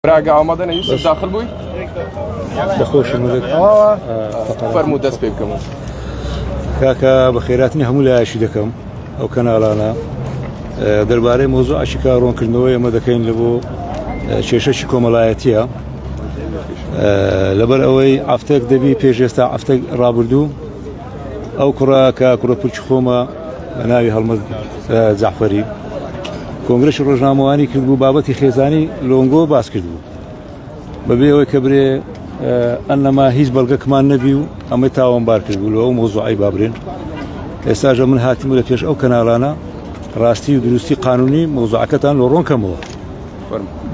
براقة آمادة يوسف داخل بوي؟ بخوش المدك فرمو دست بي بكم كاكا بخيراتني هم لا شدكم أو كنالانا درباري موضوع شكارون كلنوية مدكين لبو شيشة شكو ملايتيا لبر أوي عفتك دبي بيجستا عفتك رابردو أو كرا كرا بوشخوما ناوي هالمد زعفري كونغرس روزنامه‌وانی کردبوو بابەتی خێزانی لۆنگۆ باس کردبوو بەبێ ئەوەی کە برێ ئەنەما هیچ بەڵگەکمان نەبی و ئەمەی تاوانبار کردبوو لەوە مۆزوعی بابرێن ئێستاژە من هاتیم لە پێش ئەو کەناڵانە ڕاستی و دروستی قانونی مۆزوعەکەتان لە ڕۆنکەمەوە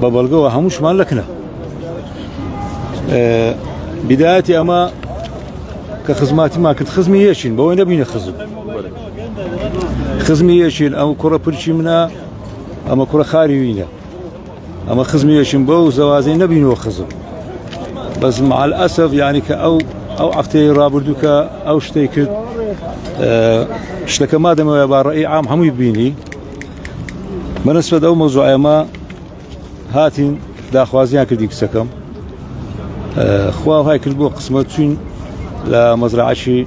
بە بەڵگەوە هەمووشمان لەکنە بدایەتی ئەمە کە خزماتیمان کرد خزمی یەکین بەوەی نەبینە خزمی یەکین ئەو کوڕە پرچی منە أما كرة خارجية أما خزمية شنبو زوازين نبي نو خزم بس مع الأسف يعني كأو عفتي رابردو أو شتيك اشتكى ما دام يبقى رأي عام هم يبيني بالنسبة أو موضوع ما هاتين داخوازيان كديك سكم خواه هاي كل بو قسمتين لمزرعة شيء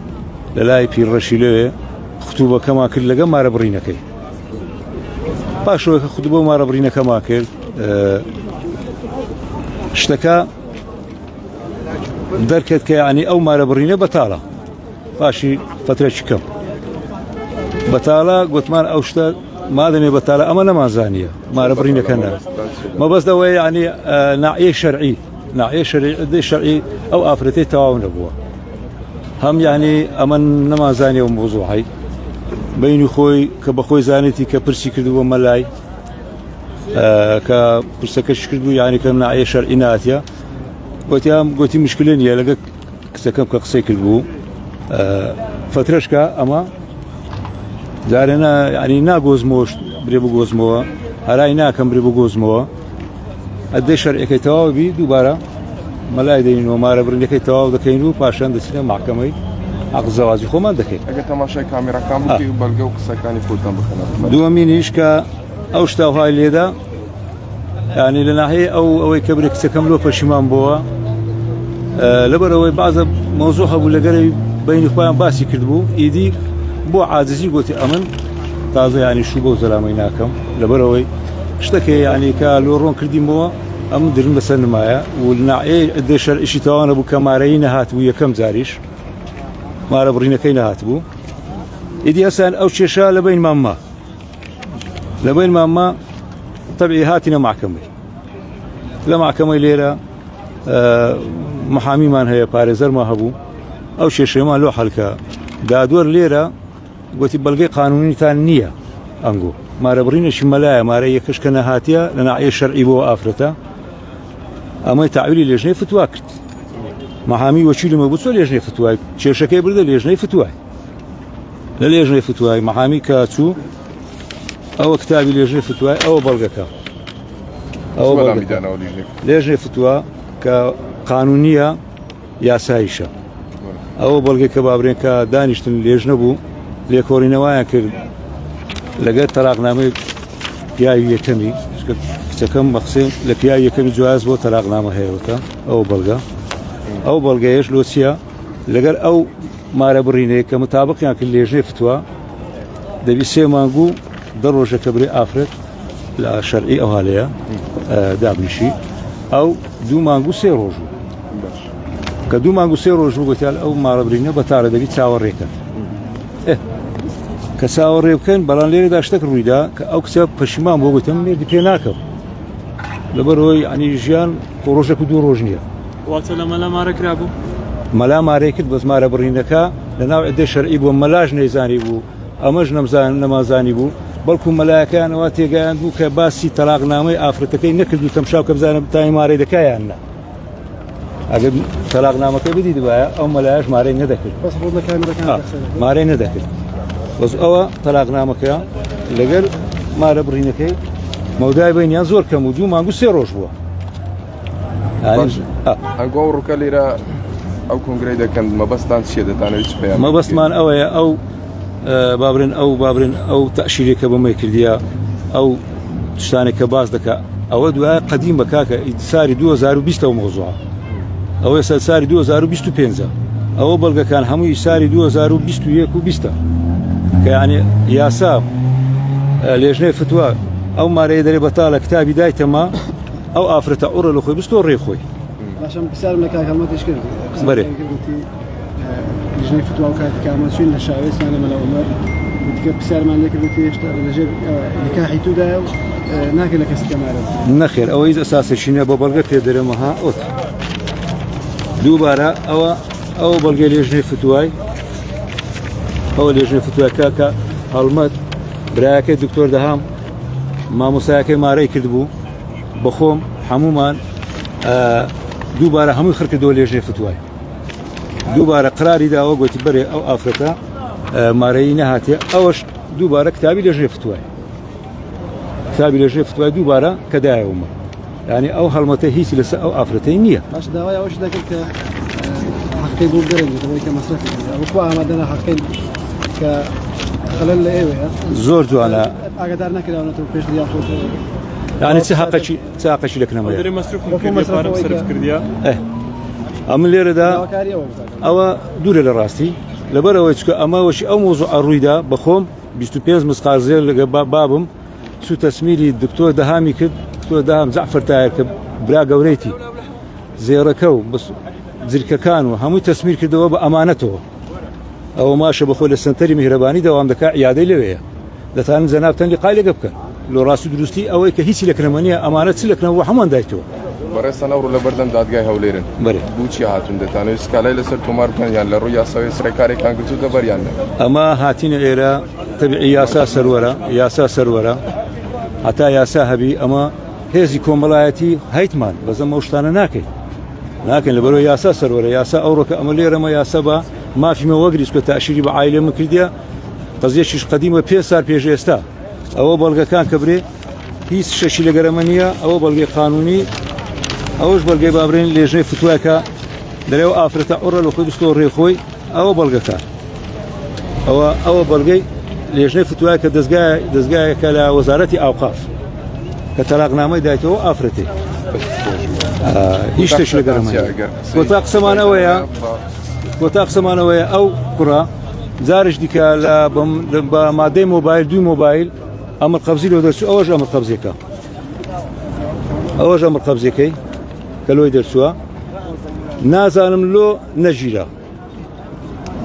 للاي في الرشيلة خطوبة كما كل لقى ما ربرينا كي باشوي خطبه ما ربرينا كما كل اشتكى دركت يعني او ما ربرينا بطاله باشي فتره شكم بطاله قلت ما اوشتا ما دام بطاله اما ما زانيه ما ربرينا كنا ما بس ده يعني ناعيه شرعي او افرتي تعاون ابوه هم يعني اما ما زانيه وموضوعي بين خوي كبخوي زانتي كبرسي كردو ملاي كبرسكش كردو يعني كمنا عيشر إناتيا قلتي مشكلة نيا لقى كسكم كقصي كردو فترشكا أما دارنا يعني ناقوز موش بريبو جوز موا هراينا كم بريبو جوز موا أدي شرعي كيتواو بي دوبارة ملاي دينو ما ربرني كيتواو دكينو باشان دسنا محكمة عقزوازي خو ما دكي اگه تماشای کامera کام کی بلگو سکانی فوتان بخنا دومينيش كا اوشتاو هاي ليدا يعني لناحية او كبرك سكملو فشمان بوا لبروي بعض موضوع ابو لقري بين اخوان باسي كردبو ايدي بو عاجزي قلت امن تازه يعني شو بو زلاميناكم لبروي اشتكي يعني كالورون كردين بوا ام درن بسن مايا والناحية ادشر اشي توان ابو كمارين هات ويا كم زاريش ما ربرينا كينا هاتبو إدي أسان أو شيشة لبين ماما طبعي هاتنا محكمة لا محكمة ليرة محامي من هي باريزر ما هبو أو شيشة ما لو حلقة دادور ليرة قلت بلقي قانوني ثانية أنجو ما ربرينا شملايا ما رأي كشكنا هاتيا لنا عيش شرعي بو أفرتا أما تعويلي لجنة فتواكت محامي وكيل مبوسو لجنة فتواي شركة برده لجنة فتواي لا لجنة فتواي محامي كاتو أو كتابي لجنة فتواي أو بلغكا أو بلغكا لجنة فتوى كقانونية ياسايشة أو بلغكا بابرين كدانشتن لجنة بو ليكورينوايا كر لقيت طلاقنامه بياي يكمي سكم مقسم لبياي يكمي جواز بو طلاقنامه هيوتا أو بلغا أو بلغيش لوسيا لقر أو ما ربرينه كمطابق يعني كل لجنة فتوى دبي سيمانجو دروجة كبري أفرد لا شرعي أو هاليا دابنشي أو دو مانجو سيروجو كدو مانجو سيروجو قلت أو ما ربرينه بتعرض دبي تساوريكا كساوريكن بلان ليري داشتك رويدا أو كسب فشمان بوقتهم ميردي بيناكم لبروي يعني جيان كروجة كدو روجنيا واتلا ملا مارك رابو ملا ماركت بس مارا برينكا لنوع عدة شرعي بو ملاج نيزاني بو أمج نمازاني بو بلكو ملاكا نواتي قاعد بو كباسي طلاق نامي آفرتكي نكردو تمشاو كبزان بتاعي ماري دكا يعني أجد طلاق نامك بدي دبايا أو ملاج ماري ندكر بس رودنا كاميرا ماري ندكر بس أو طلاق نامك يا لقل مارا برينكي موداي بين ينزور كمودو ما نقول سيروش بو يعني أقول ركاليرا أو كونغريدا كان ما بس تانس شيء ده أنا يشوفه ما بس مان أو بابرن أو تأشيري كبمي كرديا أو تشتاني كباز دكا ئەوە دوای قەدیم بە کاکە ساری 2020 مۆزوعە ئەوە ساری 2025 ئەوە بەڵگەکان هەمووی ساری 2021 و 20 کە یعنی یاسا لێژنەی فتووە ئەو مارەیە دەرێ بەتاڵە کتابی دایتەما ئەو ئافرەتە ئوڕە لە خۆی بستۆ ڕێخۆی باشم بسیار لە کاک هەڵمەتیش کرد بەرێ لژنەی فتووە و کاتی کامەچوین لە شاوێستانە مەلە عومەر دیکە پرسیارمان لێ کردوتی هێشتا لەژێر نکاحی توودایە و ناکرێت لە کەسی کەمارە نەخێر ئەوە هیچ ئەساسێکی نییە بە بەڵگە پێ دەرێمەها ئۆت دووبارە ئەوە بەڵگەی لێژنەی فتووای ئەوە لێژنەی فتووای کاکە هەڵمەت برایەکەی دکتۆر دەهام مامۆسایەکەی مارەی کردبوو بەخۆم هەمومان دووبارە هەمووی خڕکردەوە لێژنەی فتووای دووبارە قراری داوە گوتی بەرێ ئەو ئافرەتە مارەی نەهاتێ ئەوەش دووبارە کتابی لێژنەی فتووای کتابی لێژنەی فتووای دووبارە کە دایەومە یعنی ئەو هەڵمەتە هیچ لەسەر ئەو ئافرەتەی نییە باش داوای ئەوش دەکرد کە حەقەی بۆ بگەڕێنێتەوەی کە مەسرەفی وەکو ئامادەنە حەقەی کە خەلەل لە ئێوەیە زۆر جوانە ئاگادار نەکراونەتەوە پێش دیا خۆتەوە یعنی چه حەقەشی لەکنەمەیە دەرێ مەسرف صرف کردیا ئەمە لێرەدا ئەوە دوورە لە ڕاستی لەبەرەوەی چکە ئەمەوەشی ئەو مۆزوع ئەڕوویدا بەخۆم 25 مسقازێر لەگە بابم سو تەسمیری دکتۆر دەهامی کرد دکتۆر دەهام جەعفەر تایر کە برا گەورەیەتی زێڕەکە و جرکەکان و هەمووی تەسمیر کردەوە بە ئەمانەتەوە ئەوە ماشە بەخۆ لە سنتەری میهرەبانی دەوام دەکا عیادەی لەوەیە دەتوانن جەنابتەن لقای لەگە بکەن لۆ ڕاستی دروستی ئەوەی کە هیچی لەکنەمە نییە ئەمانەت چ لەکنەوە هەمان دایتەوە بەڕێستان ئەوڕۆ لە بەردەم دادگای هەولێرن بەرێ بچی هاتون دەتانەوێت سکالای لەسەر تۆمار بکەن یان لە ڕووی یاساوی سرەکارێکان گرتوتە بەریان ئەمە هاتینە ئێرە تەبیعی یاسا سەروەرە هەتا یاسا هەبی ئەمە هێزی کۆمەڵایەتی هەیتمان بەزەمە شتانە ناکەین لەبەرەوە یاسا سەروەرە یاسا ئەوڕۆکە ئەمە لێرەمە یاسا بە مافیمە وەگریس کە تاشیری بە عایلێمە کردیە قەزیەکیش قەدیمە 5 سال پێش ئێستا ئەوە بەڵگەکان کە برێ هیچ شەشی لەگەرەمە نییە ئەوە بەڵگەی قانونی ئەوەش بەڵگەی بابرێن لێژنەی فتووایکە دەرێەوە ئافرەتە ئوڕە لە خۆی بستۆ ڕێخۆی ئەوە بەڵگەکە ئەوە بەڵگەی لێژنەی فتووای کە دەستگایەکە لە وەزارەتی ئاوقاف کە تەلاقنامەی دایتەوە ئافرەتی هیچ شتێک لەگەرەمە کۆتا قسەمانەوەیە ئەو کوڕە جارش دیکە بە مادەی مۆبایل 2 مۆبایل ئەمر قەبزی لۆ دەرچوو ئەوەش ئەمر قەبزەکەی کە لۆی دەرچووە نازانم لۆ نەژیرە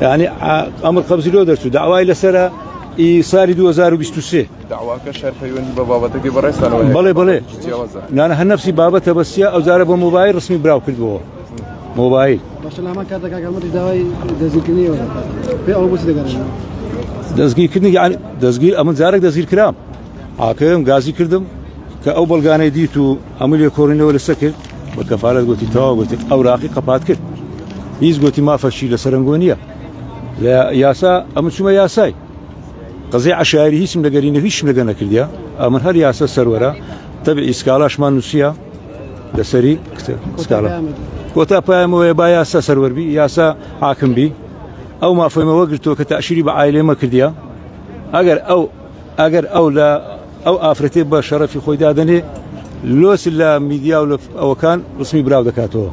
یعنی ئەمر قەبزی لۆ دەرچوو داوای لەسەرە ساری 2023 داواکە شەر پەیوەندی بە بابەتەکەی بەڕێستانەوە بەڵێ نانە هەر نەفسی بابەتە بەسیە ئەو جارە بە مۆبایل ڕسمی براو کردبەوە مۆبایل باشە لە هەمان کاتێک کاکەمەتی داوای دەستگیرکردنیەوە پێ ئەو بۆچی دەگەڕێنەوە دەستگیرکردنی یعنی دەستگیر ئەمە جارێک دەستگیر کرام ئاکەم گازی کردم کە ئەو بەڵگانەی دیت و ئەمە لێ کۆڕینەوە لەسەر کرد بە کەفالەت گوتی تەواو گوتی ئەو ڕاقی قەپات کرد هیچ گوتی مافەشی لە سەرنگۆ نییە لە یاسا ئەمە چوومە یاسای قەزەی عەشایری هیچم لەگەرینە هیچم لەگە نەکردیا ئەمە هەر یاسا سەروەرە تەبیعی سکاڵاشمان نووسیە لەسەری سکاڵە کۆتا پایەمەوەیە با یاسا سەروەربی یاسا حاکمبی ئەو مافەیمەوە گرتووە کە تەعشیری بە عایلێمە کردیا ئەگەر ئەو لە ئەو ئافرەتێ بە شەرەفی خۆی دادەنێ لۆس لە میدیا و لە ئەوەکان ڕسمی براو دەکاتەوە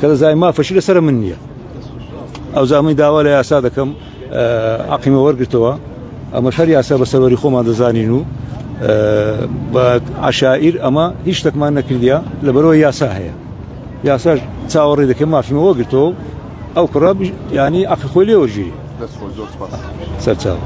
کە دەزای مافەشی لەسەر من نییە ئەو زامی داوا لە یاسا دەکەم عەقیمە وەرگرتەوە ئەمە هەر یاسا بە سەروەری خۆمان دەزانین و بە عەشائیر ئەمە هیچ شتێکمان نەکردیا لەبەرەوە یاسا هەیە یاسا چاوەڕێ دەکەم مافیمە وەرگرتەوە ئەو کوڕە ینی عەقی خۆی لێ وەرگیری سەرچاو